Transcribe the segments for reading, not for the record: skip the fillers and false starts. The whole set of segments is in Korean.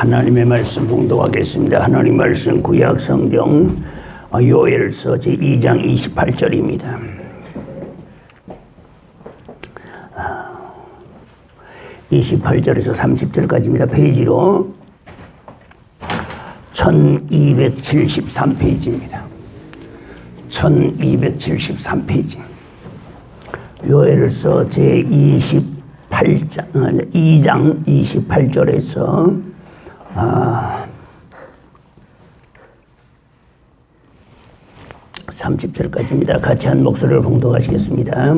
하나님의 말씀 봉독하겠습니다. 하나님 말씀 구약 성경 요엘서 제2장 28절입니다. 28절에서 30절까지입니다. 페이지로 1273페이지입니다. 1273페이지. 요엘서 제2장 28절에서 30절까지입니다. 같이 한 목소리를 봉독하시겠습니다.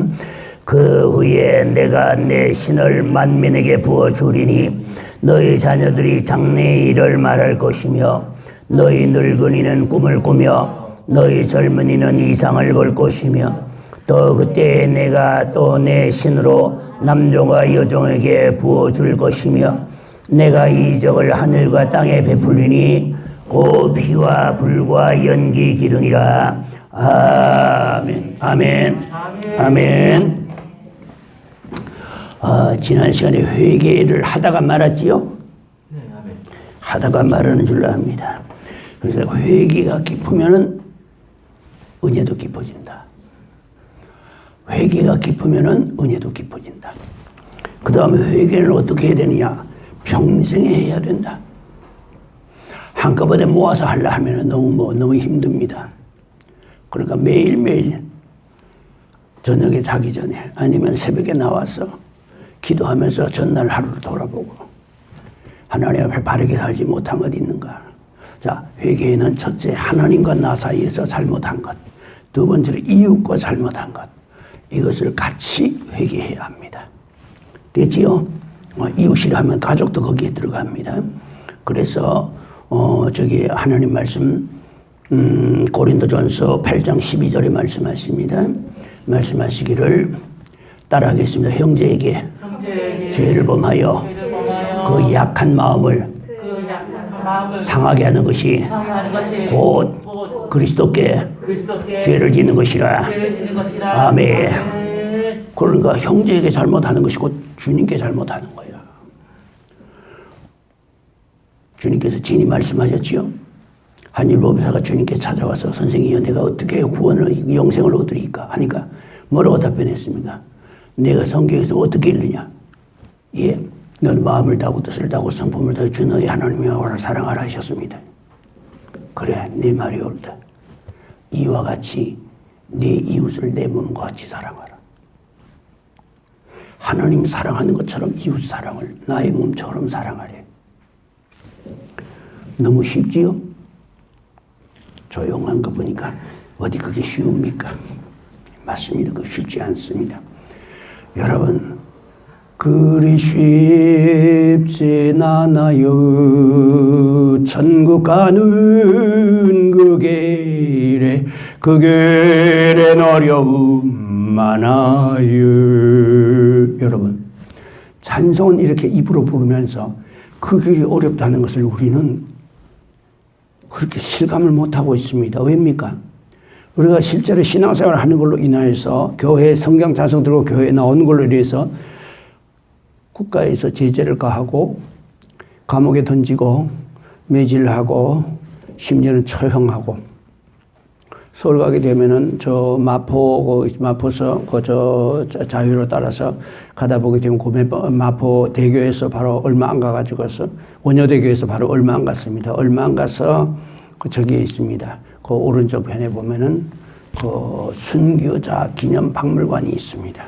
그 후에 내가 내 신을 만민에게 부어주리니 너희 자녀들이 장래의 일을 말할 것이며 너희 늙은이는 꿈을 꾸며 너희 젊은이는 이상을 볼 것이며 또 그때 내가 또 내 신으로 남종과 여종에게 부어줄 것이며 내가 이적을 하늘과 땅에 베풀리니 곧 비와 불과 연기 기둥이라. 아멘. 아멘. 아멘. 지난 시간에 회개를 하다가 말았지요? 네, 아멘. 하다가 말하는 줄로 합니다. 그래서 회개가 깊으면은 은혜도 깊어진다. 회개가 깊으면은 은혜도 깊어진다. 그 다음에 회개를 어떻게 해야 되느냐? 평생에 해야 된다. 한꺼번에 모아서 하려 하면은 너무 힘듭니다. 그러니까 매일매일 저녁에 자기 전에 아니면 새벽에 나와서 기도하면서 전날 하루를 돌아보고 하나님 앞에 바르게 살지 못한 것 있는가? 자, 회개에는 첫째 하나님과 나 사이에서 잘못한 것, 두 번째로 이웃과 잘못한 것, 이것을 같이 회개해야 합니다. 됐지요? 이웃이라 하면 가족도 거기에 들어갑니다. 그래서 하나님 말씀 고린도전서 8장 12절에 말씀하시기를 따라하겠습니다. 형제에게 죄를 범하여 그 약한 마음을 상하게 하는 것이 곧 그리스도께 죄를 짓는 것이라. 아멘. 그러니까 형제에게 잘못하는 것이 곧 주님께 잘못하는 거예요. 주님께서 친히 말씀하셨지요. 한 율법사가 주님께 찾아와서 선생님이여 내가 어떻게 구원을 영생을 얻으리까 하니까 뭐라고 답변했습니까? 내가 성경에서 어떻게 읽느냐? 예, 너는 마음을 다하고 뜻을 다하고 성품을 다하고 주 너희 하나님 여호와를 사랑하라 하셨습니다. 그래, 네 말이 옳다. 이와 같이 네 이웃을 내 몸과 같이 사랑하라. 하나님 사랑하는 것처럼 이웃 사랑을 나의 몸처럼 사랑하래. 너무 쉽지요? 조용한 거 보니까 어디 그게 쉬웁니까? 맞습니다. 그거 쉽지 않습니다. 여러분, 그리 쉽진 않아요. 천국 가는 그 길엔 어려움 많아요. 여러분, 찬송은 이렇게 입으로 부르면서 그 길이 어렵다는 것을 우리는 그렇게 실감을 못하고 있습니다. 왜입니까? 우리가 실제로 신앙생활을 하는 걸로 인하여서 교회 성경 자석 들고 교회에 나오는 걸로 인해서 국가에서 제재를 가하고 감옥에 던지고 매질하고 심지어는 처형하고 서울 가게 되면은 저 마포서 자유로 따라서 가다 보게 되면 마포 대교에서 바로 얼마 안 가가지고서 원효대교에서 바로 얼마 안 갔습니다. 얼마 안 가서 저기에 있습니다. 그 오른쪽 편에 보면은 그 순교자 기념 박물관이 있습니다.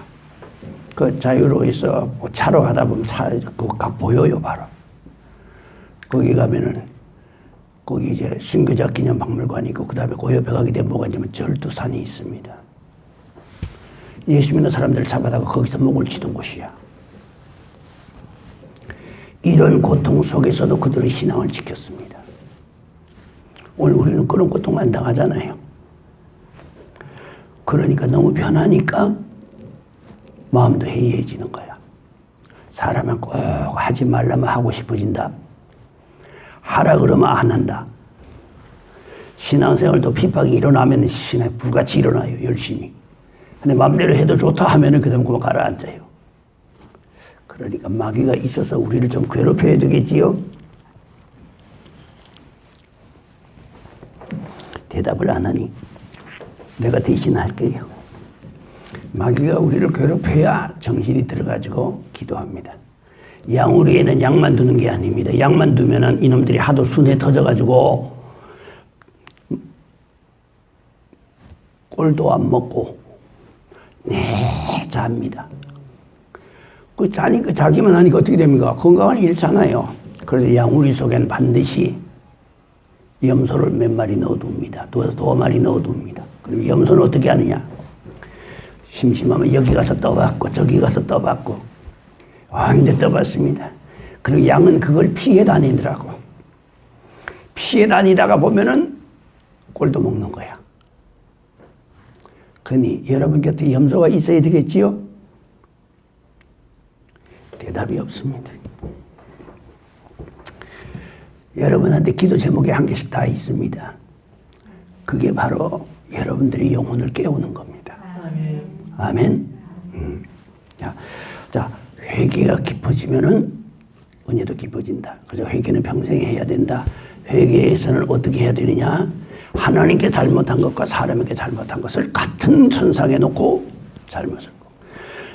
그 자유로에서 차로 가다 보면 그거 보여요, 바로. 거기 가면은 거기 이제 순교자 기념 박물관이 있고 그 다음에 그 옆에 가게 되면 뭐가 있냐면 절두산이 있습니다. 예수 믿는 사람들을 잡아다가 거기서 목을 치던 곳이야. 이런 고통 속에서도 그들의 신앙을 지켰습니다. 오늘 우리는 그런 고통 안 당하잖아요. 그러니까 너무 편하니까 마음도 해이해지는 거야. 사람은 꼭 하지 말라면 하고 싶어진다. 하라 그러면 안 한다. 신앙생활도 핍박이 일어나면 신앙이 불같이 일어나요. 열심히. 근데 마음대로 해도 좋다 하면은 그다음 그만 가라앉아요. 그러니까 마귀가 있어서 우리를 좀 괴롭혀야 되겠지요. 대답을 안 하니 내가 대신할게요. 마귀가 우리를 괴롭혀야 정신이 들어가지고 기도합니다. 양우리에는 양만 두는 게 아닙니다. 양만 두면은 이놈들이 하도 순에 터져가지고 꼴도 안 먹고 잡니다. 그 자니까 자기만 하니까 어떻게 됩니까? 건강을 잃잖아요. 그래서 양우리 속에는 반드시 염소를 몇 마리 넣어둡니다. 두 마리 넣어둡니다. 그리고 염소는 어떻게 하느냐? 심심하면 여기 가서 떠받고 저기 가서 떠받고 완전 떠받습니다. 그리고 양은 그걸 피해 다니더라고. 피해 다니다가 보면은 꼴도 먹는 거야. 그러니 여러분 곁에 염소가 있어야 되겠지요? 대답이 없습니다. 여러분한테 기도 제목이 한 개씩 다 있습니다. 그게 바로 여러분들이 영혼을 깨우는 겁니다. 아멘. 자, 회개가 깊어지면은 은혜도 깊어진다. 그래서 회개는 평생 해야 된다. 회개에서는 어떻게 해야 되느냐? 하나님께 잘못한 것과 사람에게 잘못한 것을 같은 선상에 놓고 잘못을.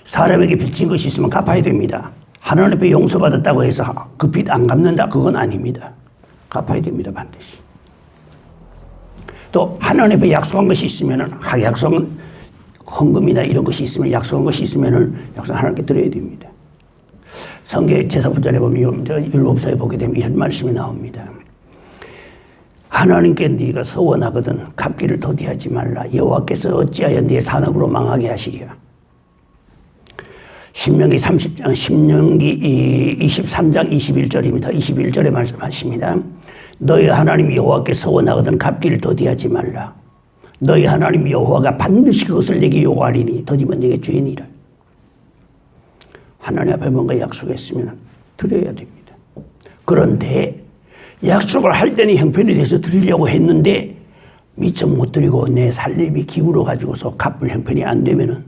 사람에게 빚진 것이 있으면 갚아야 됩니다. 하나님 앞에 용서받았다고 해서 그 빚 안 갚는다? 그건 아닙니다. 갚아야 됩니다. 반드시. 또 하나님 앞에 약속한 것이 있으면은 약속은 헌금이나 이런 것이 있으면 약속한 것이 있으면은 약속 하나님께 드려야 됩니다. 성경 제사부절에 보면 율법서에 보게 되면 이런 말씀이 나옵니다. 하나님께 네가 서원하거든 갚기를 더디하지 말라. 여호와께서 어찌하여 네 산업으로 망하게 하시랴. 신명기 23장 21절입니다. 21절에 말씀하십니다. 너희 하나님 여호와께 서원하거든 갚기를 더디하지 말라. 너희 하나님 여호와가 반드시 그것을 내게 요구하리니 더디면 내게 죄인이라. 하나님 앞에 뭔가 약속했으면 드려야 됩니다. 그런데 약속을 할 때는 형편에 대해서 드리려고 했는데 미처 못 드리고 내 살림이 기울어 가지고서 갚을 형편이 안 되면은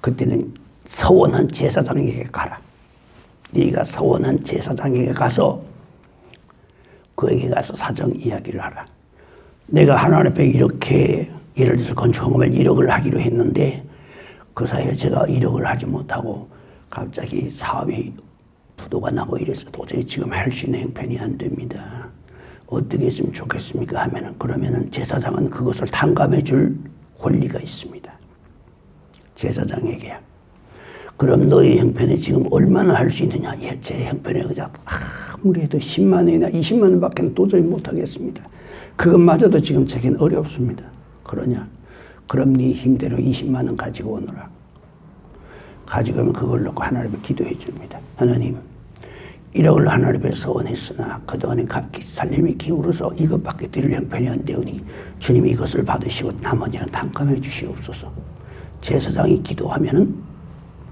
그때는 서원한 제사장에게 가라. 네가 서원한 제사장에게 가서 그에게 가서 사정 이야기를 하라. 내가 하나님 앞에 이렇게 예를 들어서 건축허금을 1억을 하기로 했는데 그 사이에 제가 1억을 하지 못하고 갑자기 사업이 부도가 나고 이래서 도저히 지금 할 수 있는 형편이 안 됩니다. 어떻게 했으면 좋겠습니까? 하면은 그러면은 제사장은 그것을 탕감해 줄 권리가 있습니다. 제사장에게. 그럼 너희 형편에 지금 얼마나 할 수 있느냐? 예, 제 형편에 그저 아무리 해도 10만 원이나 20만 원밖에 도저히 못 하겠습니다. 그것마저도 지금 제겐 어렵습니다. 그러냐? 그럼 네 힘대로 20만 원 가지고 오너라. 가지고 오면 그걸 놓고 하나님께 기도해 줍니다. 하나님, 1억을 하나님께 서원했으나 그동안에 살림이 기울어서 이것밖에 드릴 형편이 안 되오니 주님이 이것을 받으시고 나머지는 탕감해 주시옵소서. 제사장이 기도하면은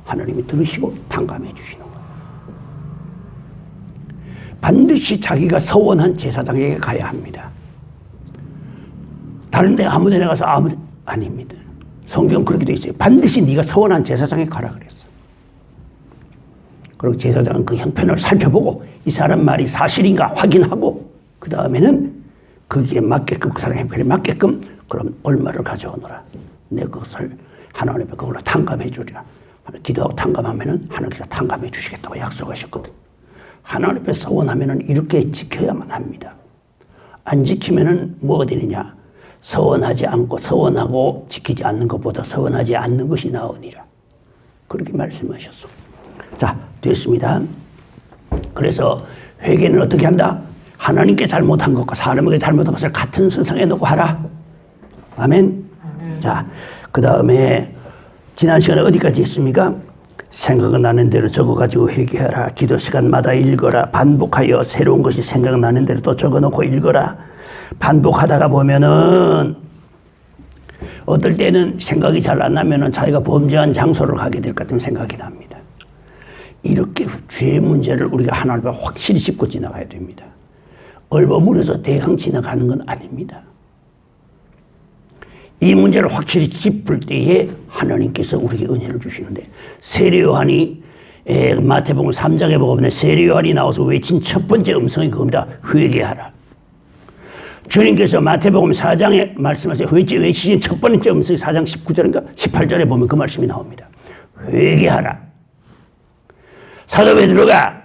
하나님이 들으시고 탕감해 주시는 거예요. 반드시 자기가 서원한 제사장에게 가야 합니다. 다른 데 아무 데나 가서 아닙니다. 성경 그렇게 돼 있어요. 반드시 네가 서원한 제사장에 가라 그랬어. 그리고 제사장은 그 형편을 살펴보고 이 사람 말이 사실인가 확인하고 그 다음에는 거기에 맞게끔 그 사람 형편에 맞게끔 그럼 얼마를 가져오너라. 내 그것을 하나님 앞에 그걸로 탕감해 주리라. 기도하고 탕감하면은 하나님께서 탕감해 주시겠다고 약속하셨거든. 하나님 앞에 서원하면은 이렇게 지켜야만 합니다. 안 지키면은 뭐가 되느냐? 서원하지 않고 서원하고 지키지 않는 것보다 서원하지 않는 것이 나으니라. 그렇게 말씀하셨어. 자, 됐습니다. 그래서 회개는 어떻게 한다? 하나님께 잘못한 것과 사람에게 잘못한 것을 같은 선상에 놓고 하라. 아멘. 자, 그 다음에 지난 시간에 어디까지 했습니까? 생각나는 대로 적어가지고 회개하라. 기도 시간마다 읽어라. 반복하여 새로운 것이 생각나는 대로 또 적어놓고 읽어라. 반복하다가 보면은 어떨 때는 생각이 잘 안 나면은 자기가 범죄한 장소를 가게 될 것 같은 생각이 납니다. 이렇게 죄의 문제를 우리가 하나님 앞에 확실히 짚고 지나가야 됩니다. 얼버무려서 대강 지나가는 건 아닙니다. 이 문제를 확실히 짚을 때에 하나님께서 우리에게 은혜를 주시는데 세례 요한이 마태복음 3장에 보면 세례 요한이 나와서 외친 첫 번째 음성이 그겁니다. 회개하라. 주님께서 마태복음 4장에 말씀하세요. 외치신 첫 번째 음성이 4장 19절인가 18절에 보면 그 말씀이 나옵니다. 회개하라. 사도 베드로가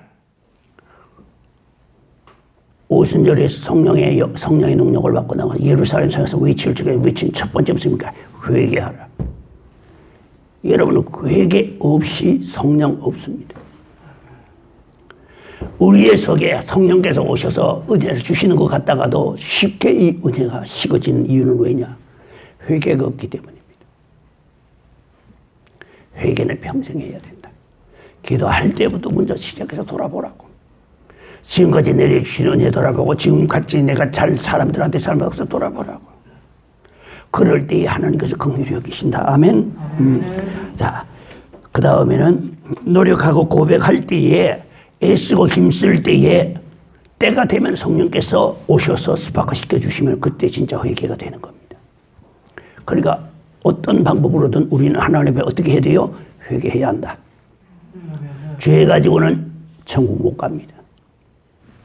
오순절에 성령의 능력을 받고 나와서 예루살렘 성에서 외친 첫 번째 음성입니까? 회개하라. 여러분, 회개 없이 성령 없습니다. 우리의 속에 성령께서 오셔서 은혜를 주시는 것 같다가도 쉽게 이 은혜가 식어지는 이유는 왜냐? 회개가 없기 때문입니다. 회개는 평생 해야 된다. 기도할 때부터 먼저 시작해서 돌아보라고. 지금까지 내려주신 은혜 돌아보고 지금같이 내가 잘 사람들한테 살면서 돌아보라고. 그럴 때에 하나님께서 긍휼히 여기신다. 아멘. 자, 그 다음에는 노력하고 고백할 때에 애쓰고 힘쓸 때에 때가 되면 성령께서 오셔서 스파크 시켜주시면 그때 진짜 회개가 되는 겁니다. 그러니까 어떤 방법으로든 우리는 하나님 앞에 어떻게 해야 돼요? 회개해야 한다. 죄 가지고는 천국 못 갑니다.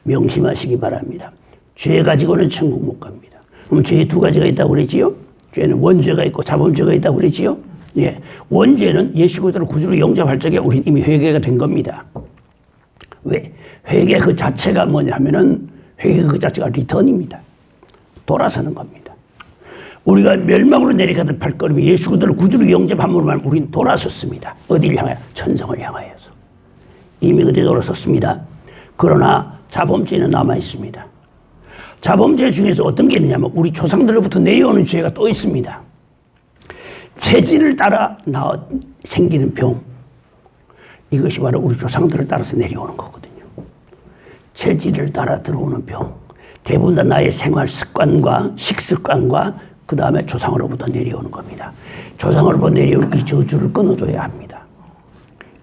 명심하시기 바랍니다. 죄 가지고는 천국 못 갑니다. 그럼 죄 두 가지가 있다고 그랬지요? 죄는 원죄가 있고 자범죄가 있다고 그랬지요? 예. 원죄는 예수 그리스도를 구주로 영접할 적에 우리는 이미 회개가 된 겁니다. 왜? 회개 그 자체가 뭐냐면은 회개 그 자체가 리턴입니다. 돌아서는 겁니다. 우리가 멸망으로 내려가던 발걸음이 예수 그리스도를 구주로 영접함으로만 우리는 돌아섰습니다. 어디를 향하여? 천성을 향하여서. 이미 그때 돌아섰습니다. 그러나 자범죄는 남아 있습니다. 자범죄 중에서 어떤 게 있느냐면 우리 조상들로부터 내려오는 죄가 또 있습니다. 체질을 따라 생기는 병. 이것이 바로 우리 조상들을 따라서 내려오는 거거든요. 체질을 따라 들어오는 병. 대부분 다 나의 생활 습관과 식습관과 그 다음에 조상으로부터 내려오는 겁니다. 조상으로부터 내려온 이 저주를 끊어줘야 합니다.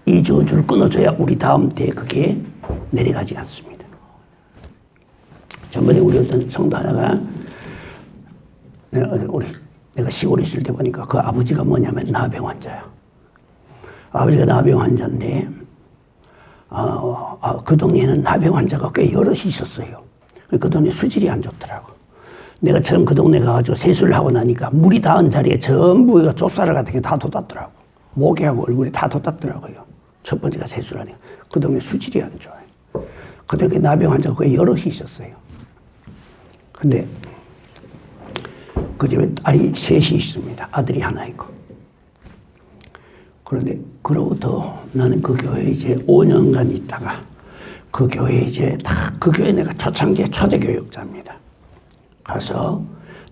이 저주를 끊어줘야 우리 다음 때에 그게 내려가지 않습니다. 전번에 우리 어떤 성도 하나가 내가 시골에 있을 때 보니까 그 아버지가 뭐냐면 나병 환자야. 아버지가 나병 환자인데 그 동네에는 나병 환자가 꽤 여럿이 있었어요. 그 동네 수질이 안 좋더라고. 내가 처음 그 동네 가가지고 세수를 하고 나니까 물이 닿은 자리에 전부 좁쌀 같은 게 다 돋았더라고. 목에하고 얼굴이 다 돋았더라고요. 첫 번째가 세수를 하니까. 그 동네 수질이 안 좋아요. 그 동네 나병 환자가 꽤 여럿이 있었어요. 근데 그 집에 딸이 셋이 있습니다. 아들이 하나 있고. 그런데 그로부터 나는 그 교회에 이제 5년간 있다가 그 교회에 이제 그 교회 내가 초창기에 초대교육자입니다. 가서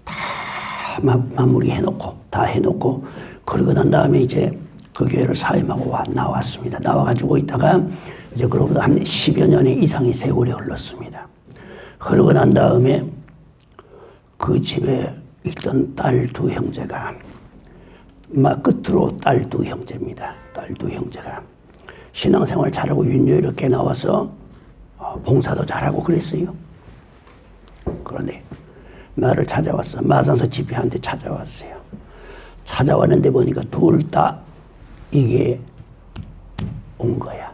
다 마무리해놓고 다 해놓고 그러고 난 다음에 이제 그 교회를 사임하고 나왔습니다. 나와가지고 있다가 이제 그로부터 한 10여 년의 이상의 세월이 흘렀습니다. 그러고 난 다음에 그 집에 있던 딸 두 형제가 끝으로 딸 두 형제입니다. 딸 두 형제가 신앙생활 잘하고 윤여이롭게 나와서 봉사도 잘하고 그랬어요. 그런데 나를 찾아왔어. 마산서 집회한테 찾아왔어요. 찾아왔는데 보니까 둘 다 이게 온 거야.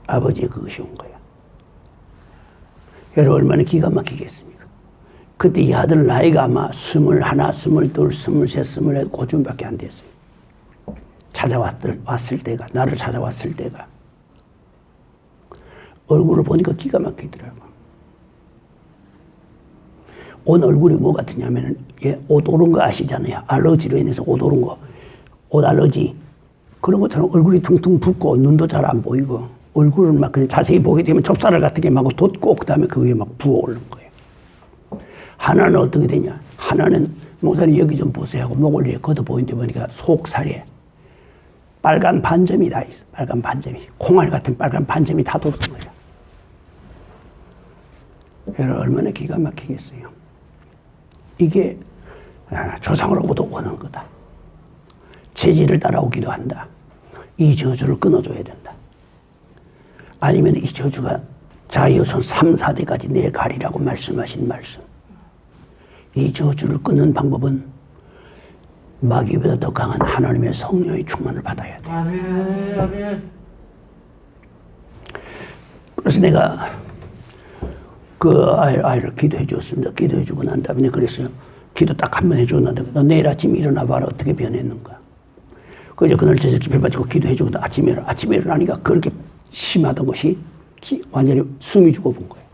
아버지의 그것이 온 거야. 여러분 얼마나 기가 막히겠습니까? 그때 이 아들 나이가 아마 21, 22, 23, 24 그쯤밖에 안 됐어요. 찾아왔을 때가, 나를 찾아왔을 때가. 얼굴을 보니까 기가 막히더라고. 온 얼굴이 뭐 같으냐면, 옷 오른 거 아시잖아요. 알러지로 인해서 옷 오른 거. 옷 알러지. 그런 것처럼 얼굴이 퉁퉁 붓고 눈도 잘 안 보이고 얼굴을 막 그냥 자세히 보게 되면 좁쌀알 같은 게 막 돋고 그 다음에 그 위에 막 부어오르는 거예요. 하나는 어떻게 되냐? 하나는 목사님 여기 좀 보세요 하고 목을 위에 걷어 보이는데 보니까 속살에 빨간 반점이 다 있어. 빨간 반점이. 콩알 같은 빨간 반점이 다 돋은 거예요. 여러분 얼마나 기가 막히겠어요. 이게 조상으로부터 오는 거다. 체질을 따라오기도 한다. 이 저주를 끊어줘야 된다. 아니면 이 저주가 자여손 3, 4대까지 내가리라고 말씀하신 말씀. 이 저주를 끊는 방법은 마귀보다 더 강한 하나님의 성령의 충만을 받아야 돼요. 아멘. 그래서 내가 그 아이를 기도해 줬습니다. 기도해 주고 난 다음에 그랬어요. 기도 딱 한 번 해줬는데 너 내일 아침에 일어나 봐라. 어떻게 변했는가. 그래서 그날 저녁 집에 빠지고 기도해 주고 아침에 일어나니까 그렇게 심하던 것이 완전히 숨이 죽어본 거예요.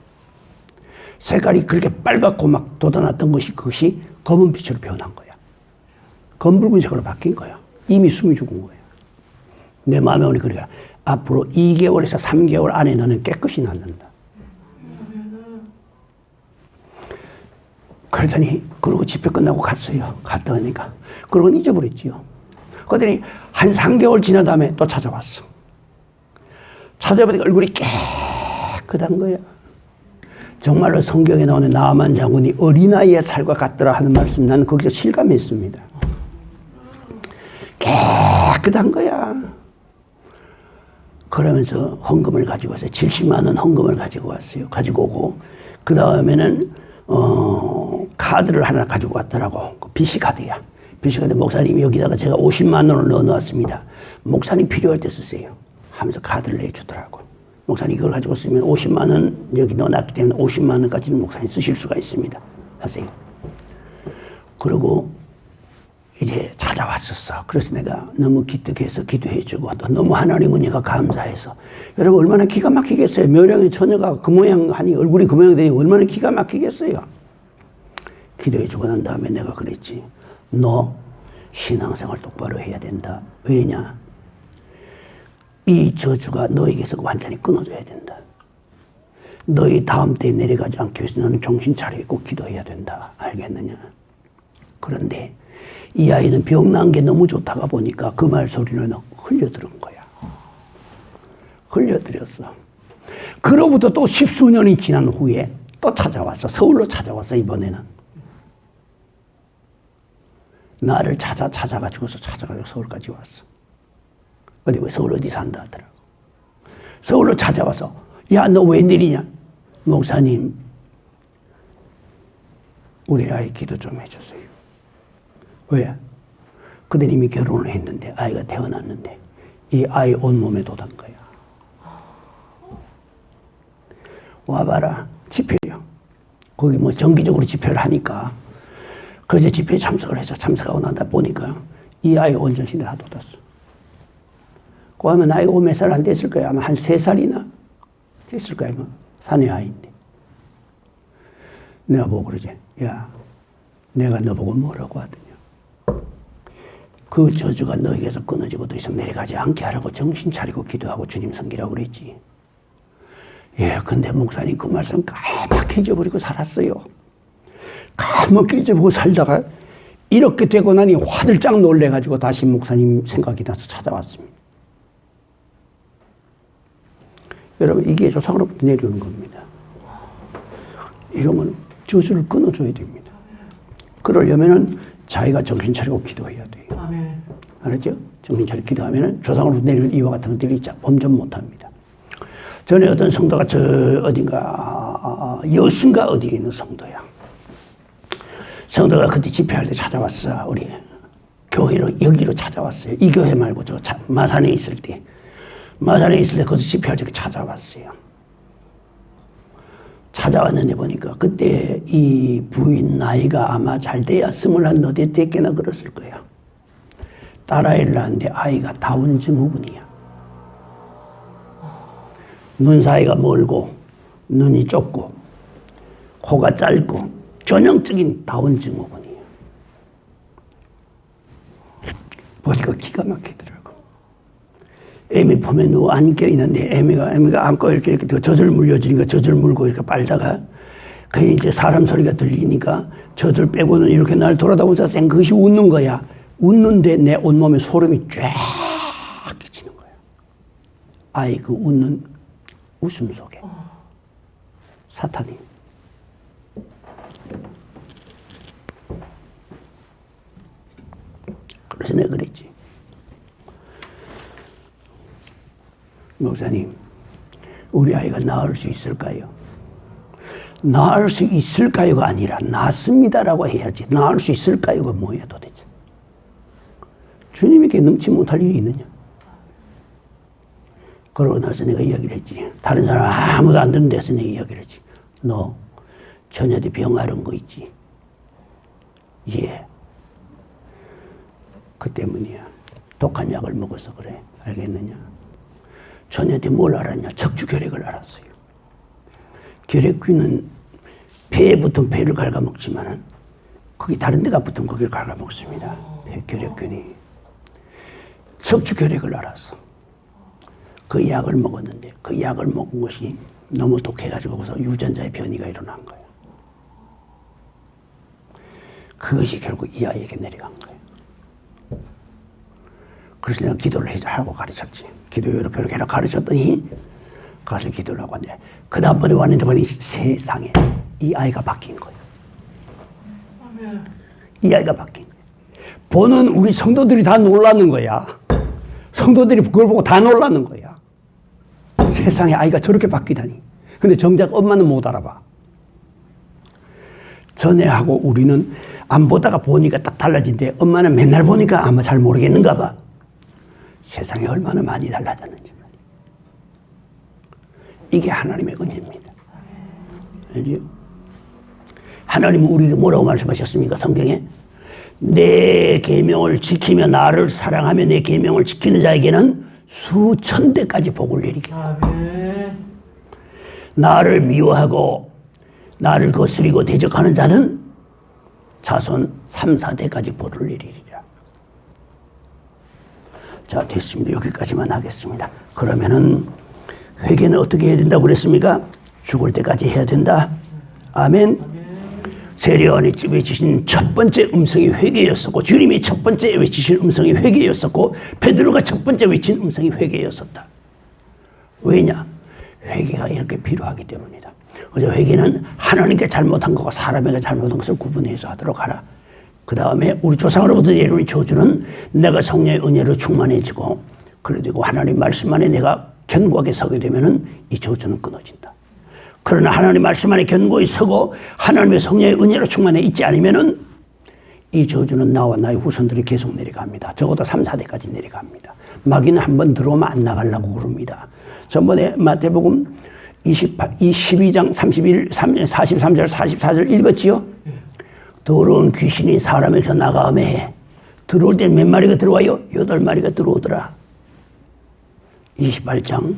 색깔이 그렇게 빨갛고 막 돋아났던 것이 그것이 검은 빛으로 변한 거야. 검붉은색으로 바뀐 거야. 이미 숨이 죽은 거야. 내 마음에 오니 그래요. 앞으로 2개월에서 3개월 안에 너는 깨끗이 낫는다. 그러더니 그러고 집회 끝나고 갔어요. 갔다 오니까 그러고는 잊어버렸지요. 그러더니 한 3개월 지난 다음에 또 찾아왔어. 찾아보니까 얼굴이 깨끗한 거야. 정말로 성경에 나오는 나아만 장군이 어린아이의 살과 같더라 하는 말씀 나는 거기서 실감했습니다. 깨끗한 거야. 그러면서 헌금을 가지고 왔어요. 70만 원 헌금을 가지고 왔어요. 가지고 오고 그 다음에는 카드를 하나 가지고 왔더라고. BC 카드야. BC 카드 목사님 여기다가 제가 50만 원을 넣어놨습니다. 목사님 필요할 때 쓰세요. 하면서 카드를 내주더라고. 목사님 이걸 가지고 쓰면 50만 원 여기 넣어놨기 때문에 50만 원까지는 목사님 쓰실 수가 있습니다. 하세요. 그리고 이제 찾아왔었어. 그래서 내가 너무 기특해서 기도해주고 또 너무 하나님 은혜가 감사해서 여러분 얼마나 기가 막히겠어요. 묘령의 처녀가 그 모양 하니 얼굴이 그 모양 되니 얼마나 기가 막히겠어요. 기도해주고 난 다음에 내가 그랬지. 너 신앙생활 똑바로 해야 된다. 왜냐? 이 저주가 너에게서 완전히 끊어져야 된다. 너희 다음 때에 내려가지 않기 위해서 너는 정신 차리고 기도해야 된다. 알겠느냐? 그런데 이 아이는 병난 게 너무 좋다가 보니까 그 말소리는 흘려들은 거야. 흘려들였어. 그로부터 또 10수년이 지난 후에 또 찾아왔어. 서울로 찾아왔어. 이번에는. 나를 찾아가지고서 서울까지 왔어. 어디 서울 어디 산다 하더라고. 서울로 찾아와서 야 너 웬일이냐. 목사님 우리 아이 기도 좀 해주세요. 왜? 그들 이미 결혼을 했는데 아이가 태어났는데 이 아이 온몸에 돋은 거야. 와봐라. 집회요. 거기 뭐 정기적으로 집회를 하니까 그래서 집회에 참석을 해서 참석하고 나다 보니까 이 아이 온전신이 다 돋았어. 그 하면 나이가 몇 살 안 됐을 거야. 아마 한 3살이나 됐을 거야. 사내 아이인데. 내가 보고 그러지. 야, 내가 너보고 뭐라고 하더냐. 그 저주가 너에게서 끊어지고 더 이상 내려가지 않게 하라고 정신 차리고 기도하고 주님 섬기라고 그랬지. 예, 근데 목사님 그 말씀 까맣게 잊어버리고 살았어요. 까맣게 잊어버리고 살다가 이렇게 되고 나니 화들짝 놀래가지고 다시 목사님 생각이 나서 찾아왔습니다. 여러분 이게 조상으로부터 내려오는 겁니다. 이러면 저주를 끊어줘야 됩니다. 그러려면은 자기가 정신 차리고 기도해야 돼요. 아멘. 알았죠? 정신 차리고 기도하면은 조상으로부터 내려온 이와 같은 것들이 범전 못합니다. 전에 어떤 성도가 여수인가 어디에 있는 성도야. 성도가 그때 집회할 때 찾아왔어. 우리 교회로 여기로 찾아왔어요. 이 교회 말고 마산에 있을 때. 마산에 있을 때 거기서 집회할 때 찾아왔어요. 찾아왔는데 보니까 그때 이 부인 나이가 아마 잘 돼야 24대나 그랬을 거야. 딸아이를 낳았는데 아이가 다운 증후군이야. 눈 사이가 멀고 눈이 좁고 코가 짧고 전형적인 다운 증후군이에요. 보니까 기가 막히더라고. 애미 보면 누워 안겨 있는데 애미가 안고 이렇게 젖을 물려주니까 젖을 물고 이렇게 빨다가 그게 이제 사람 소리가 들리니까 젖을 빼고는 이렇게 날 돌아다보면서 생긋이 웃는 거야. 웃는데 내 온몸에 소름이 쫙 끼치는 거야. 아이 그 웃는 웃음 속에 사탄이. 그래서 내가 그랬지. 목사님, 우리 아이가 나을 수 있을까요? 나을 수 있을까요가 아니라 낫습니다라고 해야지. 나을 수 있을까요가 뭐야 도대체? 주님에게 능치 못할 일이 있느냐? 그러고 나서 내가 이야기를 했지. 다른 사람 아무도 안 듣는 데서 내가 이야기를 했지. 너 처녀한테 병 앓은 거 있지? 예. 그 때문이야. 독한 약을 먹어서 그래. 알겠느냐? 처녀한테 뭘 알았냐? 척추결핵을 알았어요. 결핵균은 폐에 붙은 폐를 갉아먹지만은 거기 다른 데가 붙은 거기를 갉아먹습니다. 결핵균이. 척추결핵을 알았어. 그 약을 먹었는데 그 약을 먹은 것이 너무 독해가지고 거기서 유전자의 변이가 일어난 거예요. 그것이 결국 이 아이에게 내려간 거예요. 그래서 내가 기도를 하고 가르쳤지. 기도 이렇게 가르쳤더니 가서 기도를 하고 왔는데 그 다음번에 왔는데 보니 세상에 이 아이가 바뀐 거예요. 이 아이가 바뀐 거예요. 보는 우리 성도들이 다 놀라는 거야. 성도들이 그걸 보고 다 놀라는 거야. 세상에 아이가 저렇게 바뀌다니. 근데 정작 엄마는 못 알아봐. 전에하고 우리는 안 보다가 보니까 딱 달라진대. 엄마는 맨날 보니까 아마 잘 모르겠는가 봐. 세상에 얼마나 많이 달라졌는지. 이게 하나님의 은혜입니다. 알죠? 하나님은 우리에게 뭐라고 말씀하셨습니까? 성경에 내 계명을 지키며 나를 사랑하며 내 계명을 지키는 자에게는 수천 대까지 복을 내리겠다. 나를 미워하고 나를 거스리고 대적하는 자는 자손 3, 4대까지 복을 내리리라. 자, 됐습니다. 여기까지만 하겠습니다. 그러면은 회개는 어떻게 해야 된다고 그랬습니까? 죽을 때까지 해야 된다. 아멘. 세례요한이 외치신 첫 번째 음성이 회개였었고 주님이 첫 번째 외치신 음성이 회개였었고 베드로가 첫 번째 외친 음성이 회개였었다. 왜냐? 회개가 이렇게 필요하기 때문이다. 그래서 회개는 하나님께 잘못한 것과 사람에게 잘못한 것을 구분해서 하도록 하라. 그 다음에 우리 조상으로부터 내려온 저주는 내가 성령의 은혜로 충만해지고 그리고 하나님 말씀 안에 내가 견고하게 서게 되면은 이 저주는 끊어진다. 그러나 하나님 말씀 안에 견고히 서고 하나님의 성령의 은혜로 충만해 있지 않으면은 이 저주는 나와 나의 후손들이 계속 내려갑니다. 적어도 3, 4대까지 내려갑니다. 마귀는 한번 들어오면 안 나가려고 그럽니다. 전번에 마태복음 12장 43절 44절 읽었지요? 더러운 귀신이 사람에서 나가오매 들어올 때 몇 마리가 들어와요? 8마리가 들어오더라. 28장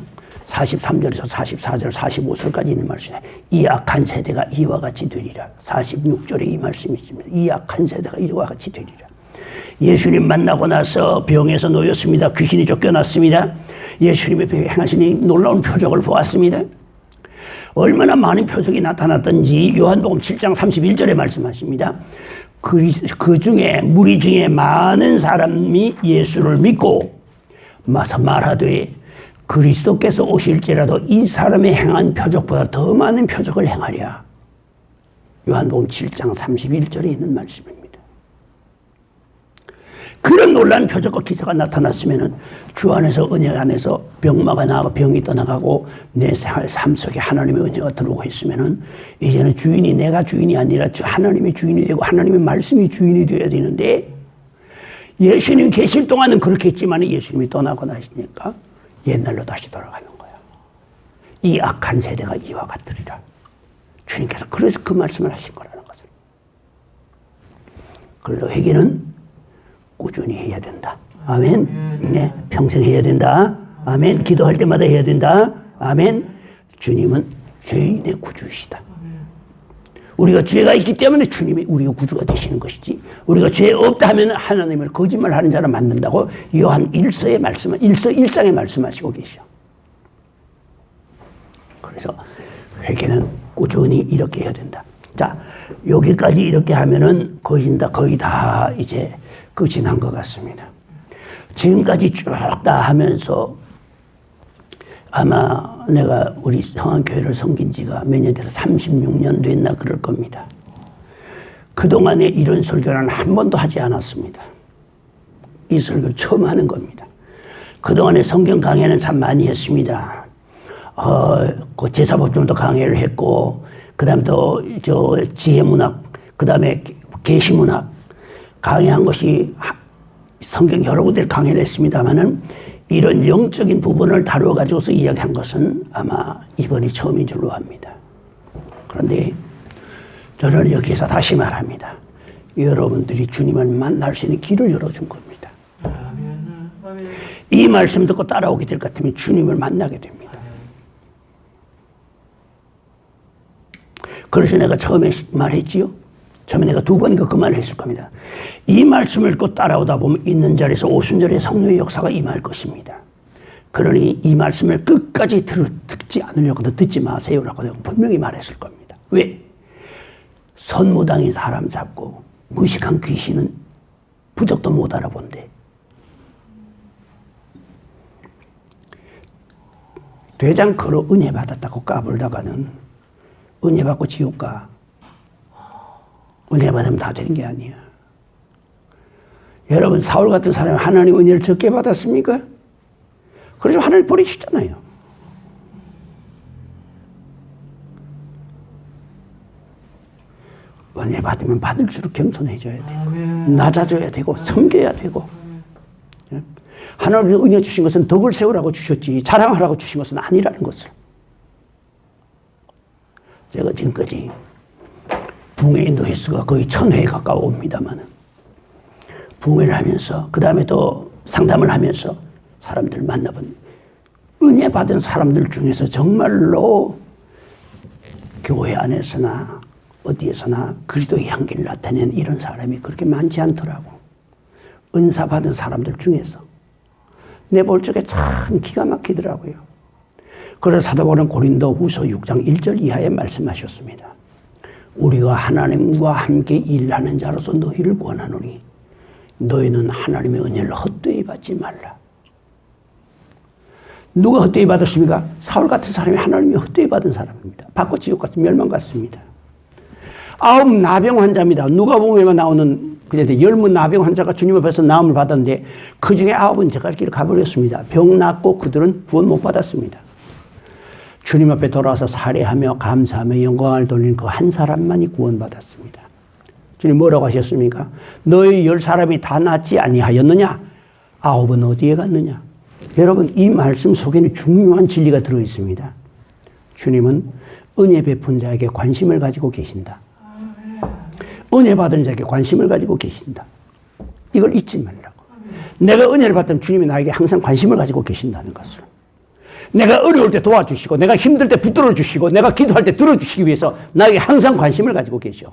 43절에서 44절 45절까지 있는 말씀에 이 악한 세대가 이와 같이 되리라. 46절에 이 말씀이 있습니다. 이 악한 세대가 이와 같이 되리라. 예수님 만나고 나서 병에서 놓였습니다. 귀신이 쫓겨났습니다. 예수님의 행하신 놀라운 표적을 보았습니다. 얼마나 많은 표적이 나타났던지 요한복음 7장 31절에 말씀하십니다. 그 중에 무리 중에 많은 사람이 예수를 믿고 마서 말하되 그리스도께서 오실지라도 이 사람의 행한 표적보다 더 많은 표적을 행하랴. 요한복음 7장 31절에 있는 말씀입니다. 그런 놀라운 표적과 기사가 나타났으면 주 안에서 은혜 안에서 병마가 나가고 병이 떠나가고 내 삶 속에 하나님의 은혜가 들어오고 있으면 이제는 주인이 내가 주인이 아니라 하나님이 주인이 되고 하나님의 말씀이 주인이 되어야 되는데 예수님 계실 동안은 그렇게 했지만 예수님이 떠나고 나시니까 옛날로 다시 돌아가는 거야. 이 악한 세대가 이와 같으리라. 주님께서 그래서 그 말씀을 하신 거라는 것을. 그래서 회개는 꾸준히 해야 된다. 아멘. 네, 평생 해야 된다. 아멘. 기도할 때마다 해야 된다. 아멘. 주님은 죄인의 구주이시다. 우리가 죄가 있기 때문에 주님이 우리가 구주가 되시는 것이지 우리가 죄 없다 하면 하나님을 거짓말하는 자를 만든다고 요한 1서에 1장에 말씀하시고 계셔. 그래서 회개는 꾸준히 이렇게 해야 된다. 자, 여기까지 이렇게 하면은 거의 다 이제 끝이 난 것 같습니다. 지금까지 쭉 다 하면서 아마 내가 우리 성안교회를 섬긴 지가 몇 년 돼서 36년 됐나 그럴 겁니다. 그동안에 이런 설교는 한 번도 하지 않았습니다. 이 설교를 처음 하는 겁니다. 그동안에 성경 강해는 참 많이 했습니다. 그 제사법정도 강해를 했고, 그 다음에 또 지혜문학, 그 다음에 계시문학 강해한 것이 성경 여러 군데를 강해를 했습니다만은 이런 영적인 부분을 다루어 가지고서 이야기한 것은 아마 이번이 처음인 줄로 압니다. 그런데 저는 여기서 다시 말합니다. 여러분들이 주님을 만날 수 있는 길을 열어준 겁니다. 이 말씀 듣고 따라오게 될 것 같으면 주님을 만나게 됩니다. 그래서 내가 처음에 말했지요. 처음에 내가 2번인가 그 말을 했을 겁니다. 이 말씀을 읽고 따라오다 보면 있는 자리에서 오순절의 성령의 역사가 임할 것입니다. 그러니 이 말씀을 끝까지 듣지 않으려고도 듣지 마세요라고 내가 분명히 말했을 겁니다. 왜? 선무당이 사람 잡고 무식한 귀신은 부적도 못 알아본대. 되장 걸어 은혜 받았다고 까불다가는 은혜 받고 지옥 가. 은혜 받으면 다 되는 게 아니야. 여러분 사울 같은 사람이 하나님 은혜를 적게 받았습니까? 그래서 하나님 버리시잖아요. 은혜 받으면 받을수록 겸손해져야 되고 낮아져야 되고 섬겨야 되고. 하나님이 은혜 주신 것은 덕을 세우라고 주셨지 자랑하라고 주신 것은 아니라는 것을. 제가 지금까지 붕괴 인도 횟수가 거의 1000회에 가까워옵니다만 붕괴를 하면서 그 다음에 또 상담을 하면서 사람들 만나본 은혜 받은 사람들 중에서 정말로 교회 안에서나 어디에서나 그리스도의 향기를 나타내는 이런 사람이 그렇게 많지 않더라고. 은사 받은 사람들 중에서 내 볼 적에 참 기가 막히더라고요. 그래서 사도 바울은 고린도 후서 6장 1절 이하에 말씀하셨습니다. 우리가 하나님과 함께 일하는 자로서 너희를 권하노니 너희는 하나님의 은혜를 헛되이 받지 말라. 누가 헛되이 받았습니까? 사울 같은 사람이 하나님이 헛되이 받은 사람입니다. 받고 지옥 갔습니다. 멸망 갔습니다. 9 나병 환자입니다. 누가복음에만 나오는 그냥 10문 나병 환자가 주님 앞에서 나음을 받았는데 그 중에 9은 제갈 길을 가버렸습니다. 병 낫고 그들은 구원 못 받았습니다. 주님 앞에 돌아와서 살해하며 감사하며 영광을 돌리는 그 한 사람만이 구원받았습니다. 주님 뭐라고 하셨습니까? 너희 10사람이 다 낫지 아니하였느냐? 9은 어디에 갔느냐? 여러분 이 말씀 속에는 중요한 진리가 들어있습니다. 주님은 은혜 베푼 자에게 관심을 가지고 계신다. 은혜 받은 자에게 관심을 가지고 계신다. 이걸 잊지 말라고. 내가 은혜를 받던 주님이 나에게 항상 관심을 가지고 계신다는 것을. 내가 어려울 때 도와주시고 내가 힘들 때 붙들어 주시고 내가 기도할 때 들어주시기 위해서 나에게 항상 관심을 가지고 계셔.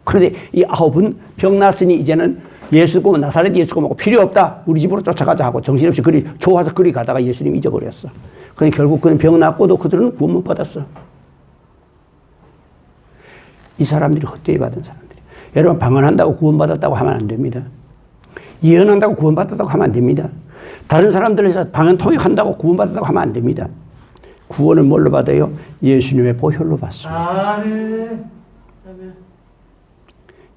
그런데 이 9은 병 났으니 이제는 예수 보면 나사렛 예수 보면 필요 없다. 우리 집으로 쫓아가자 하고 정신없이 그리 좋아서 그리 가다가 예수님 잊어버렸어. 그러니 결국 그는 병 났고도 그들은 구원 못 받았어. 이 사람들이 헛되이 받은 사람들이. 여러분 방언한다고 구원받았다고 하면 안 됩니다. 예언한다고 구원받았다고 하면 안 됩니다. 다른 사람들에서 방언 통역한다고 구원받았다고 하면 안 됩니다. 구원을 뭘로 받아요? 예수님의 보혈로 받습니다. 아멘.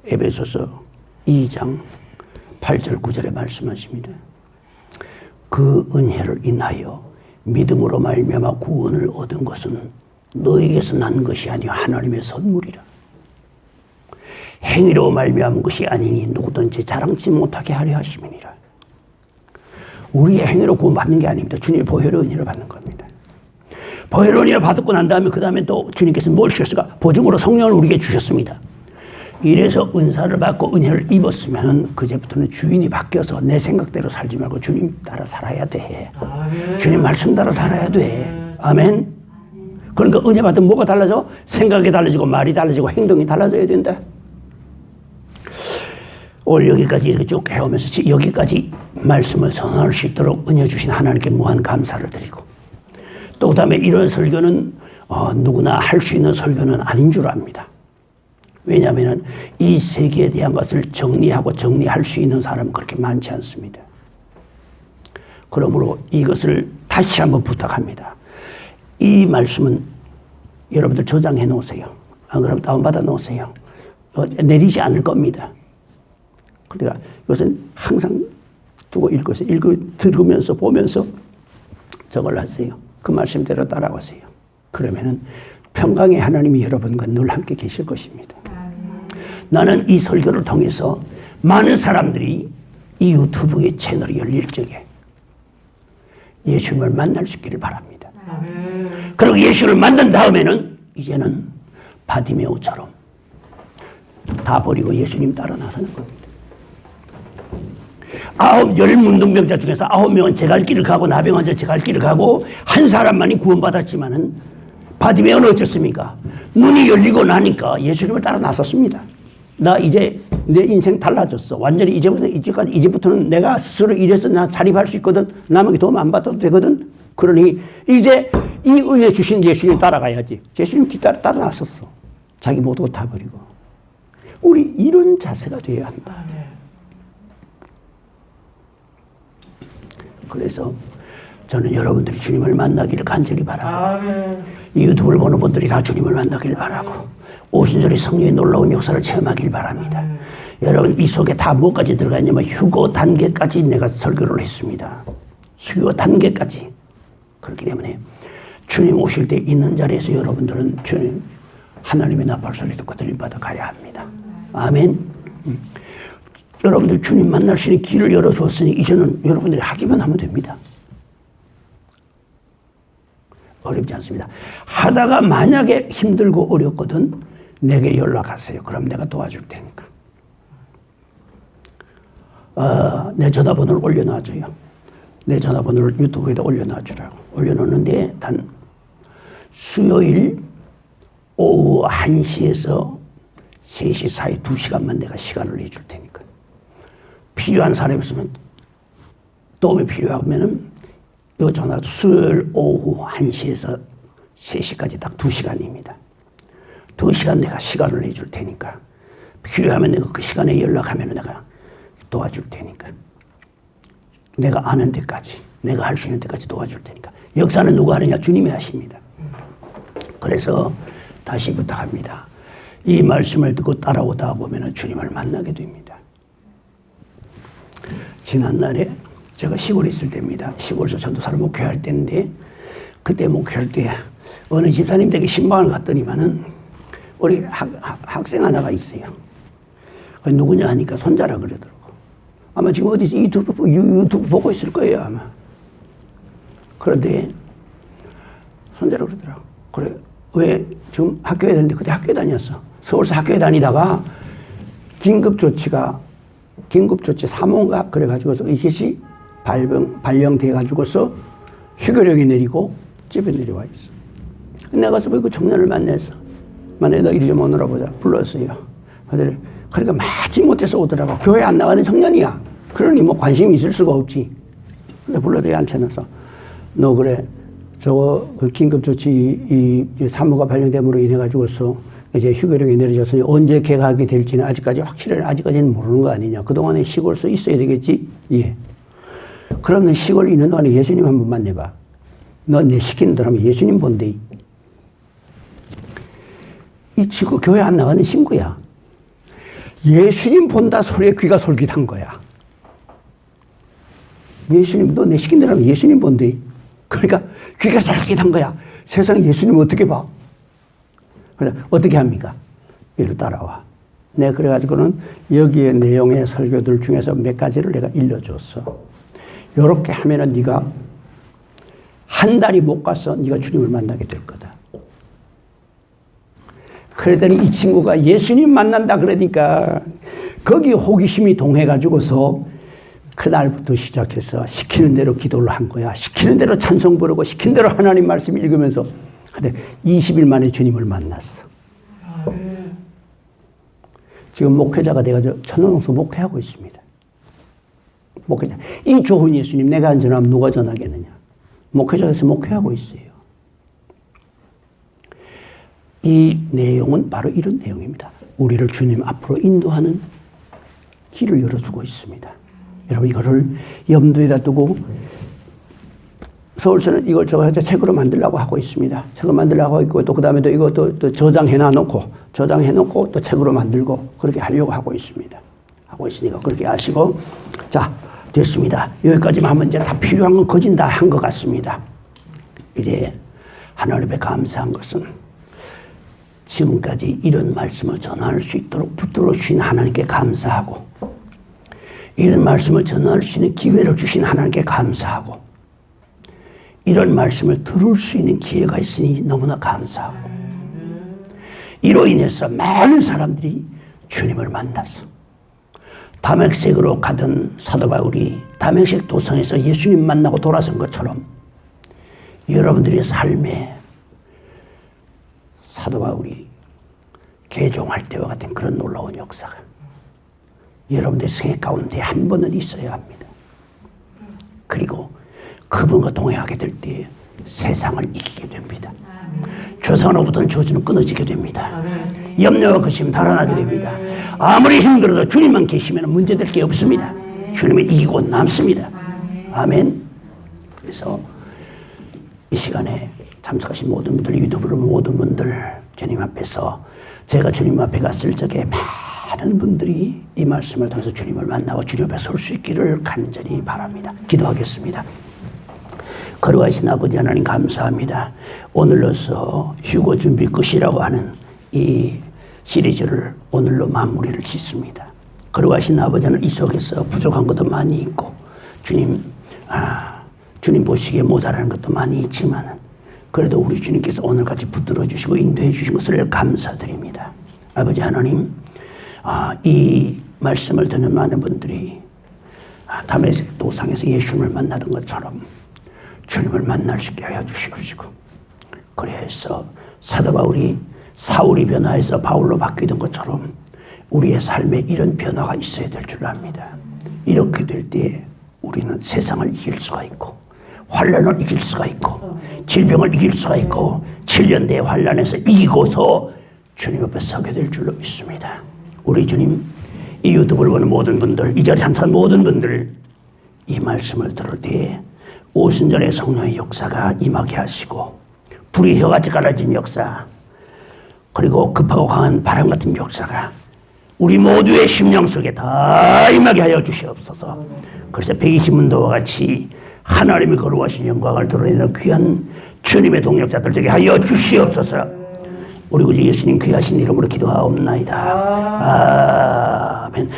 에베소서 2장 8절 9절에 말씀하십니다. 그 은혜를 인하여 믿음으로 말미암아 구원을 얻은 것은 너에게서 난 것이 아니요 하나님의 선물이라. 행위로 말미암은 것이 아니니 누구든지 자랑치 못하게 하려 하심이니라. 우리의 행위로 구원받는 게 아닙니다. 주님의 보혈의 은혜를 받는 겁니다. 보혈의 은혜를 받고 난 다음에 그 다음에 또 주님께서 뭘 주셨을까? 보증으로 성령을 우리에게 주셨습니다. 이래서 은사를 받고 은혜를 입었으면 그제부터는 주인이 바뀌어서 내 생각대로 살지 말고 주님 따라 살아야 돼. 아멘. 주님 말씀 따라 살아야 돼. 아멘. 그러니까 은혜 받으면 뭐가 달라져? 생각이 달라지고 말이 달라지고 행동이 달라져야 된다. 오늘 여기까지 이렇게 쭉 해오면서 여기까지 말씀을 선언할 수 있도록 은혜 주신 하나님께 무한 감사를 드리고 또 그다음에 이런 설교는 누구나 할 수 있는 설교는 아닌 줄 압니다. 왜냐하면 이 세계에 대한 것을 정리하고 정리할 수 있는 사람은 그렇게 많지 않습니다. 그러므로 이것을 다시 한번 부탁합니다. 이 말씀은 여러분들 저장해 놓으세요. 안 그러면 다운받아 놓으세요. 내리지 않을 겁니다. 그러니까 이것은 항상 두고 읽으세요. 들으면서 보면서 저걸 하세요. 그 말씀대로 따라가세요. 그러면은 평강의 하나님이 여러분과 늘 함께 계실 것입니다. 나는 이 설교를 통해서 많은 사람들이 이 유튜브의 채널이 열릴 적에 예수님을 만날 수 있기를 바랍니다. 그리고 예수를 만난 다음에는 이제는 바디메오처럼 다 버리고 예수님 따라 나서는 겁니다. 10 문둥병자 중에서 9명은 제 갈 길을 가고 나병 환자 제 갈 길을 가고 한 사람만이 구원받았지만은 바디메오는 어쨌습니까? 눈이 열리고 나니까 예수님을 따라 나섰습니다. 나 이제 내 인생 달라졌어. 완전히 이제부터는 내가 스스로 일해서 나 자립할 수 있거든. 남에게 도움 안 받아도 되거든. 그러니 이제 이 은혜 주신 예수님 따라가야지. 예수님 뒤따라 따라 나섰어. 자기 모두 다 버리고. 우리 이런 자세가 되어야 한다. 그래서 저는 여러분들이 주님을 만나기를 간절히 바라고 이 유튜브를 보는 분들이 다 주님을 만나길 바라고 오신절이 성령의 놀라운 역사를 체험하길 바랍니다. 여러분 이 속에 다 뭐까지 들어가 있냐면 휴거 단계까지 내가 설교를 했습니다. 휴거 단계까지. 그렇기 때문에 주님 오실 때 있는 자리에서 여러분들은 주님 하나님의 나팔 소리 듣고 들림받아 가야 합니다. 아멘. 여러분들 주님 만날 수 있는 길을 열어주었으니 이제는 여러분들이 하기만 하면 됩니다. 어렵지 않습니다. 하다가 만약에 힘들고 어렵거든 내게 연락하세요. 그럼 내가 도와줄 테니까. 내 전화번호를 올려놔줘요. 내 전화번호를 유튜브에다 올려놔주라고. 올려놓는데 단 수요일 오후 1시에서 3시 사이 2시간만 내가 시간을 내줄 테니까. 필요한 사람이 있으면 도움이 필요하면은 이 전화도 수요일 오후 1시에서 3시까지 딱 2시간입니다. 2시간 내가 시간을 내줄 테니까 필요하면 내가 그 시간에 연락하면 내가 도와줄 테니까 내가 아는 데까지 내가 할 수 있는 데까지 도와줄 테니까. 역사는 누가 하느냐? 주님이 하십니다. 그래서 다시 부탁합니다. 이 말씀을 듣고 따라오다 보면 주님을 만나게 됩니다. 지난날에 제가 시골에 있을 때입니다. 시골에서 전도사를 목회할 때인데 그때 목회할 때 어느 집사님 댁에 신방을 갔더니만은 우리 학생 하나가 있어요. 누구냐 하니까 손자라 그러더라고. 아마 지금 어디서 유튜브 보고 있을 거예요 아마. 그런데 손자라 그러더라고. 그래 왜 지금 학교에 다니는데 그때 학교에 다녔어. 서울서 학교에 다니다가 긴급조치 사모인가 그래가지고서 이것이 발령돼가지고서 휴교령이 내리고 집에 내려와 있어. 내가 가서 그 청년을 만났어. 만약에 너 이리 좀 오느라 보자. 불렀어요. 그러니까 마지못해서 오더라고. 교회 안 나가는 청년이야. 그러니 뭐 관심이 있을 수가 없지. 근데 불러대에 앉혀놔서 너 그래 저거 그 긴급조치 이 사무가 발령됨으로 인해가지고서 이제 휴교령이 내려졌으니 언제 개강하게 될지는 아직까지는 모르는 거 아니냐. 그동안에 시골서 있어야 되겠지? 예. 그럼 너 시골 있는 동안에 예수님 한번 만나봐. 너 내 시키는 대로 하면 예수님 본대. 이 친구 교회 안 나가는 친구야. 예수님 본다 소리에 귀가 솔깃한 거야. 예수님, 너 내 시킨 대로 하면 예수님 본대. 그러니까 귀가 솔깃한 거야. 세상에 예수님 어떻게 봐? 그래, 어떻게 합니까? 이리 따라와. 내가 그래가지고는 여기에 내용의 설교들 중에서 몇 가지를 내가 일러줬어. 요렇게 하면은 네가 한 달이 못 가서 네가 주님을 만나게 될 거다. 그랬더니 이 친구가 예수님 만난다 그러니까 거기 호기심이 동해가지고서 그날부터 시작해서 시키는 대로 기도를 한 거야. 시키는 대로 찬송 부르고 시키는 대로 하나님 말씀 읽으면서 근데 20일 만에 주님을 만났어. 지금 목회자가 돼가지고 천안홍수 목회하고 있습니다. 목회자. 이 좋은 예수님 내가 안 전하면 누가 전하겠느냐. 목회자에서 목회하고 있어요. 이 내용은 바로 이런 내용입니다. 우리를 주님 앞으로 인도하는 길을 열어주고 있습니다. 여러분 이거를 염두에다 두고 서울서는 이걸 책으로 만들려고 하고 있습니다. 책을 만들려고 하고 있고 또 그 다음에 또 이거 또 저장해놓고 또 책으로 만들고 그렇게 하려고 하고 있습니다. 하고 있으니까 그렇게 하시고 자 됐습니다. 여기까지만 하면 이제 다 필요한 건 거진 다 한 것 같습니다. 이제 하나님께 감사한 것은 지금까지 이런 말씀을 전할 수 있도록 붙들어 주신 하나님께 감사하고 이런 말씀을 전할 수 있는 기회를 주신 하나님께 감사하고 이런 말씀을 들을 수 있는 기회가 있으니 너무나 감사하고, 이로 인해서 많은 사람들이 주님을 만났어. 다메섹으로 가던 사도 바울이 다메섹 도성에서 예수님 만나고 돌아선 것처럼 여러분들의 삶에 사도 바울이 개종할 때와 같은 그런 놀라운 역사가 여러분들의 생애 가운데 한 번은 있어야 합니다. 그리고 그분과 동행하게 될 때 세상을 이기게 됩니다. 조상으로부터는 저주는 끊어지게 됩니다. 염려와 근심은 달아나게 됩니다. 아무리 힘들어도 주님만 계시면 문제될 게 없습니다. 주님은 이기고 남습니다. 아멘. 그래서 이 시간에 참석하신 모든 분들, 유튜브를 모든 분들, 주님 앞에서 제가 주님 앞에 갔을 적에 많은 분들이 이 말씀을 통해서 주님을 만나고 주님 앞에 설 수 있기를 간절히 바랍니다. 기도하겠습니다. 거룩하신 아버지 하나님 감사합니다. 오늘로서 휴고 준비 끝이라고 하는 이 시리즈를 오늘로 마무리를 짓습니다. 거룩하신 아버지 하나님, 이 속에서 부족한 것도 많이 있고 주님 보시기에 모자라는 것도 많이 있지만 그래도 우리 주님께서 오늘같이 붙들어 주시고 인도해 주신 것을 감사드립니다. 아버지 하나님, 이 말씀을 듣는 많은 분들이 다메섹 도상에서 예수님을 만나던 것처럼 주님을 만날 수 있게 하여 주시옵시고, 그래서 사도 바울이 사울이 변화해서 바울로 바뀌던 것처럼 우리의 삶에 이런 변화가 있어야 될 줄 압니다. 이렇게 될 때 우리는 세상을 이길 수가 있고 환난을 이길 수가 있고 질병을 이길 수가 있고 7년대의 환난에서 이기고서 주님 앞에 서게 될 줄로 믿습니다. 우리 주님, 이 유튜브를 보는 모든 분들, 이 자리에 참석한 모든 분들, 이 말씀을 들을 때 오순절의 성령의 역사가 임하게 하시고 불이 혀같이 갈라진 역사, 그리고 급하고 강한 바람 같은 역사가 우리 모두의 심령 속에 다 임하게 하여 주시옵소서. 그래서 120문도와 같이 하나님이 거룩하신 영광을 드러내는 귀한 주님의 동역자들 되게 하여 주시옵소서. 우리 구주 예수님 귀하신 이름으로 기도하옵나이다. 아멘.